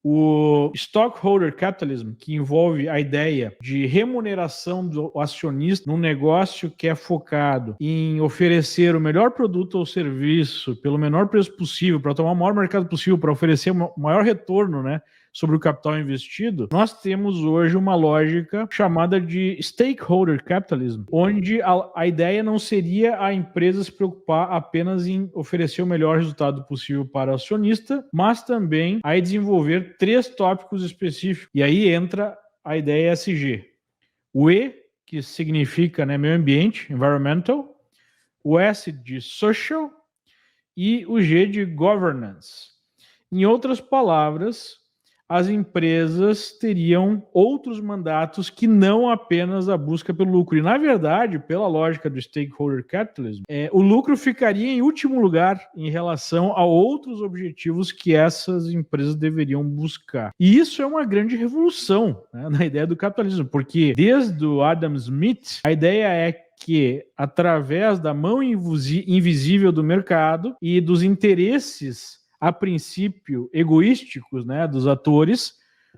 O stockholder capitalism, que envolve a ideia de remuneração do acionista num negócio que é focado em oferecer o melhor produto ou serviço pelo menor preço possível, para tomar o maior mercado possível, para oferecer o maior retorno, né, sobre o capital investido, nós temos hoje uma lógica chamada de stakeholder capitalism, onde a ideia não seria a empresa se preocupar apenas em oferecer o melhor resultado possível para o acionista, mas também a desenvolver 3 tópicos específicos. E aí entra a ideia ESG. O E, que significa, né, meio ambiente, environmental, o S de social e o G de governance. Em outras palavras, as empresas teriam outros mandatos que não apenas a busca pelo lucro. E, na verdade, pela lógica do stakeholder capitalism, o lucro ficaria em último lugar em relação a outros objetivos que essas empresas deveriam buscar. E isso é uma grande revolução, né, na ideia do capitalismo, porque desde o Adam Smith, a ideia é que, através da mão invisível do mercado e dos interesses a princípio egoísticos, né, dos atores,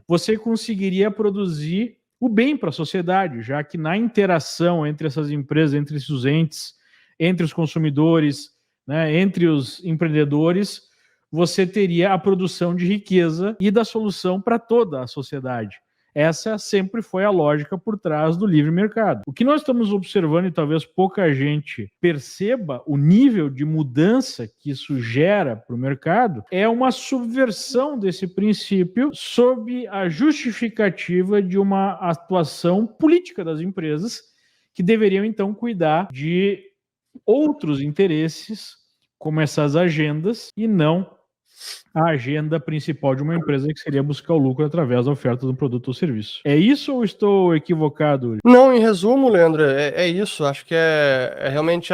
você conseguiria produzir o bem para a sociedade, já que na interação entre essas empresas, entre esses entes, entre os consumidores, né, entre os empreendedores, você teria a produção de riqueza e da solução para toda a sociedade. Essa sempre foi a lógica por trás do livre mercado. O que nós estamos observando, e talvez pouca gente perceba o nível de mudança que isso gera para o mercado, é uma subversão desse princípio sob a justificativa de uma atuação política das empresas, que deveriam então cuidar de outros interesses, como essas agendas, e não a agenda principal de uma empresa, que seria buscar o lucro através da oferta de um produto ou serviço. É isso ou estou equivocado? Não, em resumo, Leandro, é isso. Acho que é realmente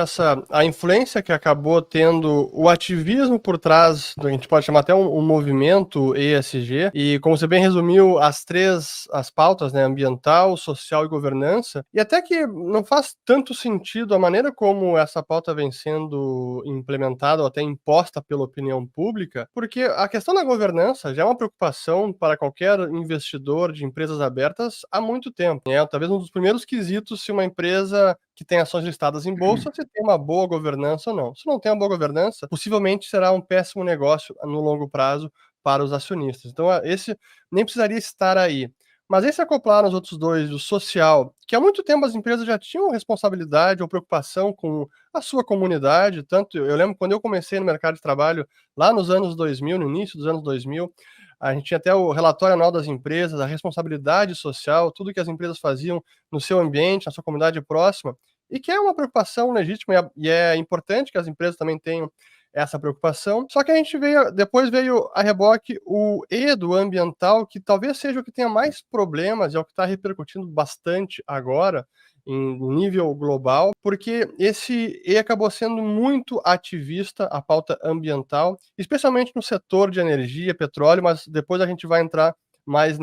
a influência que acabou tendo o ativismo por trás, a gente pode chamar até um movimento ESG, e como você bem resumiu, as pautas, né, ambiental, social e governança, e até que não faz tanto sentido a maneira como essa pauta vem sendo implementada ou até imposta pela opinião pública, porque a questão da governança já é uma preocupação para qualquer investidor de empresas abertas há muito tempo. Talvez um dos primeiros quesitos se uma empresa que tem ações listadas em bolsa, se tem uma boa governança ou não. Se não tem uma boa governança, possivelmente será um péssimo negócio no longo prazo para os acionistas. Então, esse nem precisaria estar aí. Mas esse acoplar nos outros dois, o social, que há muito tempo as empresas já tinham responsabilidade ou preocupação com a sua comunidade, tanto eu lembro quando eu comecei no mercado de trabalho, lá nos anos 2000, no início dos anos 2000, a gente tinha até o relatório anual das empresas, a responsabilidade social, tudo que as empresas faziam no seu ambiente, na sua comunidade próxima, e que é uma preocupação legítima e é importante que as empresas também tenham essa preocupação. Só que a gente depois veio a reboque o E do ambiental, que talvez seja o que tenha mais problemas, é o que está repercutindo bastante agora, em nível global, porque esse E acabou sendo muito ativista, a pauta ambiental, especialmente no setor de energia, petróleo, mas depois a gente vai entrar mais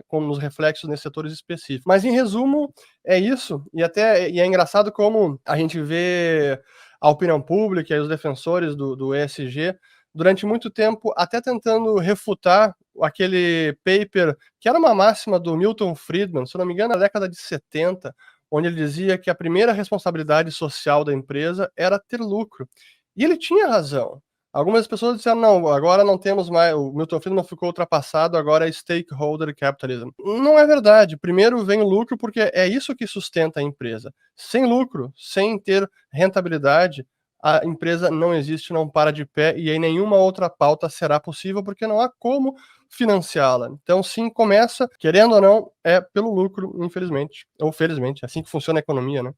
como nos reflexos nesses setores específicos. Mas em resumo, é isso, e é engraçado como a gente vê a opinião pública e os defensores do ESG durante muito tempo até tentando refutar aquele paper que era uma máxima do Milton Friedman, se não me engano, na década de 70, onde ele dizia que a primeira responsabilidade social da empresa era ter lucro. E ele tinha razão. Algumas pessoas disseram, não, agora não temos mais, o Milton Friedman ficou ultrapassado, agora é stakeholder capitalism. Não é verdade. Primeiro vem o lucro, porque é isso que sustenta a empresa. Sem lucro, sem ter rentabilidade, a empresa não existe, não para de pé, e aí nenhuma outra pauta será possível, porque não há como financiá-la. Então, sim, começa, querendo ou não, é pelo lucro, infelizmente, ou felizmente, é assim que funciona a economia, né?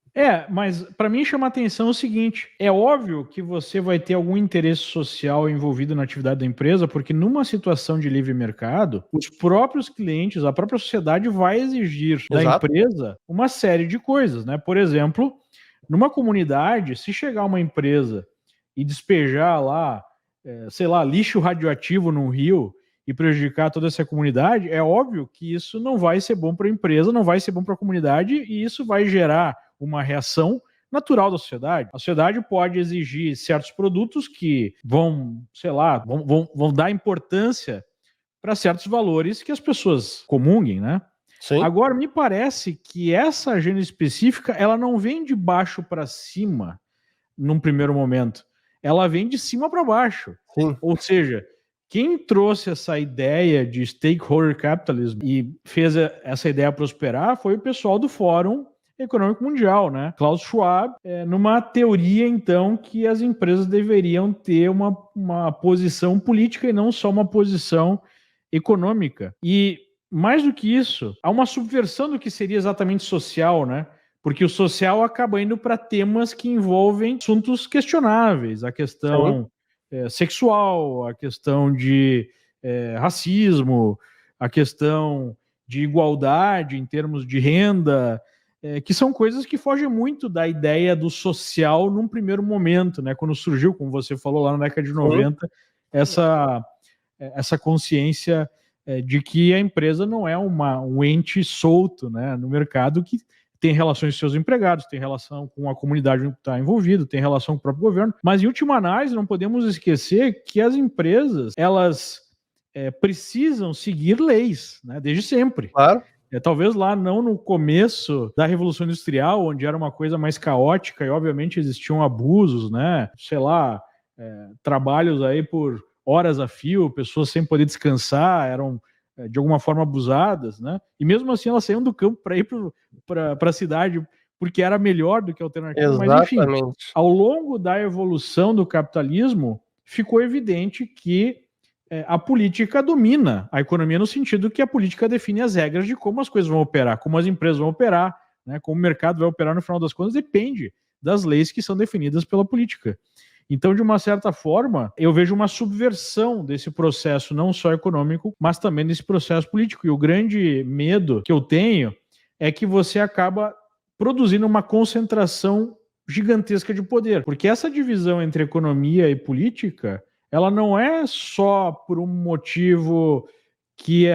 Mas para mim chama a atenção o seguinte, é óbvio que você vai ter algum interesse social envolvido na atividade da empresa, porque numa situação de livre mercado, os próprios clientes, a própria sociedade vai exigir da empresa uma série de coisas, né? Por exemplo, numa comunidade, se chegar uma empresa e despejar lá, sei lá, lixo radioativo num rio e prejudicar toda essa comunidade, é óbvio que isso não vai ser bom para a empresa, não vai ser bom para a comunidade, e isso vai gerar uma reação natural da sociedade. A sociedade pode exigir certos produtos que vão, sei lá, vão dar importância para certos valores que as pessoas comunguem, né? Sim. Agora, me parece que essa agenda específica, ela não vem de baixo para cima, num primeiro momento. Ela vem de cima para baixo. Sim. Ou seja, quem trouxe essa ideia de stakeholder capitalism e fez essa ideia prosperar foi o pessoal do Fórum Econômico Mundial, né? Klaus Schwab, numa teoria, então, que as empresas deveriam ter uma posição política e não só uma posição econômica. E, mais do que isso, há uma subversão do que seria exatamente social, né? Porque o social acaba indo para temas que envolvem assuntos questionáveis, a questão sexual, a questão de racismo, a questão de igualdade em termos de renda, que são coisas que fogem muito da ideia do social num primeiro momento, né? Quando surgiu, como você falou lá na década de 90, essa consciência de que a empresa não é um ente solto, né, no mercado que tem relações com seus empregados, tem relação com a comunidade que está envolvida, tem relação com o próprio governo. Mas, em última análise, não podemos esquecer que as empresas, elas precisam seguir leis, né, desde sempre. Claro. Talvez lá não no começo da Revolução Industrial, onde era uma coisa mais caótica e, obviamente, existiam abusos, né? Sei lá, trabalhos aí por horas a fio, pessoas sem poder descansar, eram de alguma forma abusadas, né? E mesmo assim elas saíam do campo para ir para a cidade porque era melhor do que a alternativa. Exatamente. Mas enfim, ao longo da evolução do capitalismo, ficou evidente que a política domina a economia no sentido que a política define as regras de como as coisas vão operar, como as empresas vão operar, né? Como o mercado vai operar no final das contas, depende das leis que são definidas pela política. Então, de uma certa forma, eu vejo uma subversão desse processo, não só econômico, mas também desse processo político. E o grande medo que eu tenho é que você acaba produzindo uma concentração gigantesca de poder. Porque essa divisão entre economia e política, ela não é só por um motivo que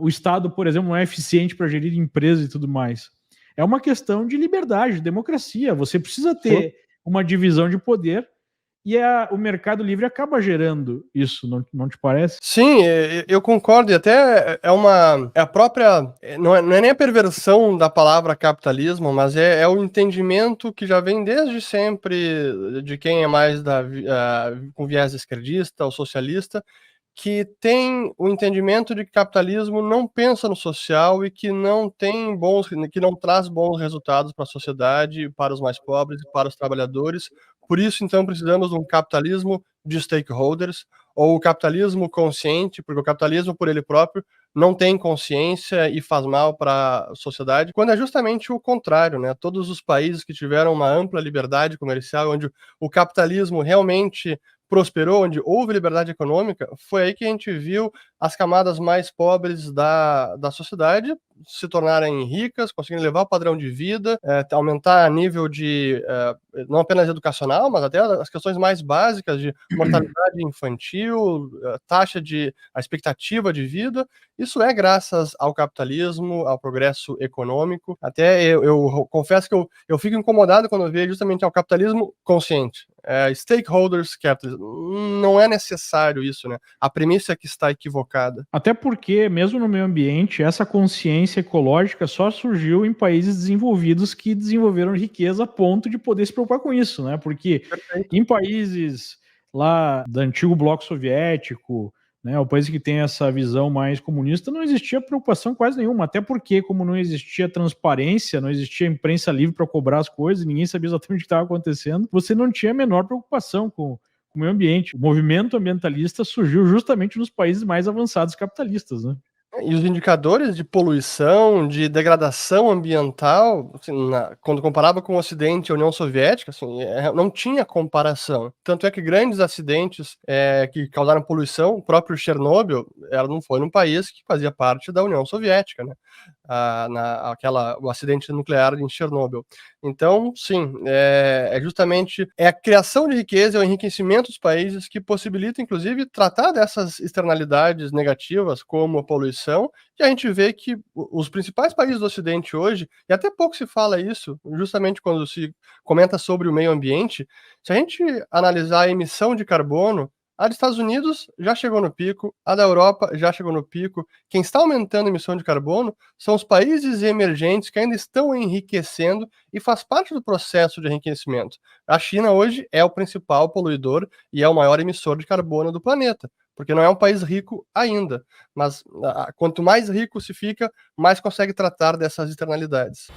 o Estado, por exemplo, não é eficiente para gerir empresas e tudo mais. É uma questão de liberdade, de democracia. Você precisa ter uma divisão de poder e o mercado livre acaba gerando isso, não te parece? Sim, eu concordo, e até é a própria, não é nem a perversão da palavra capitalismo, mas é o entendimento que já vem desde sempre de quem é mais com viés esquerdista ou socialista, que tem o entendimento de que capitalismo não pensa no social e que não traz bons resultados para a sociedade, para os mais pobres e para os trabalhadores. Por isso, então, precisamos de um capitalismo de stakeholders, ou o capitalismo consciente, porque o capitalismo, por ele próprio, não tem consciência e faz mal para a sociedade, quando é justamente o contrário, né? Todos os países que tiveram uma ampla liberdade comercial, onde o capitalismo realmente prosperou, onde houve liberdade econômica, foi aí que a gente viu as camadas mais pobres da sociedade se tornarem ricas, conseguirem levar o padrão de vida, aumentar a nível de, não apenas educacional, mas até as questões mais básicas de mortalidade infantil, a expectativa de vida. Isso é graças ao capitalismo, ao progresso econômico. Até eu confesso que eu fico incomodado quando eu vejo justamente ao capitalismo consciente. Stakeholders capitalism. Não é necessário isso, né? A premissa que está equivocada. Até porque, mesmo no meio ambiente, essa consciência ecológica só surgiu em países desenvolvidos que desenvolveram riqueza a ponto de poder se preocupar com isso, né? Porque em países lá do antigo bloco soviético, né, o país que tem essa visão mais comunista, não existia preocupação quase nenhuma, até porque, como não existia transparência, não existia imprensa livre para cobrar as coisas, ninguém sabia exatamente o que estava acontecendo, você não tinha a menor preocupação com o meio ambiente. O movimento ambientalista surgiu justamente nos países mais avançados capitalistas, né? E os indicadores de poluição, de degradação ambiental, assim, quando comparava com o Ocidente e a União Soviética, assim, não tinha comparação. Tanto é que grandes acidentes que causaram poluição, o próprio Chernobyl, ela não foi num país que fazia parte da União Soviética, né? O acidente nuclear em Chernobyl. Então, sim, justamente a criação de riqueza, o enriquecimento dos países que possibilita, inclusive, tratar dessas externalidades negativas, como a poluição, e a gente vê que os principais países do Ocidente hoje, e até pouco se fala isso, justamente quando se comenta sobre o meio ambiente, se a gente analisar a emissão de carbono, A dos Estados Unidos já chegou no pico, a da Europa já chegou no pico. Quem está aumentando a emissão de carbono são os países emergentes que ainda estão enriquecendo e faz parte do processo de enriquecimento. A China hoje é o principal poluidor e é o maior emissor de carbono do planeta, porque não é um país rico ainda. Mas quanto mais rico se fica, mais consegue tratar dessas externalidades.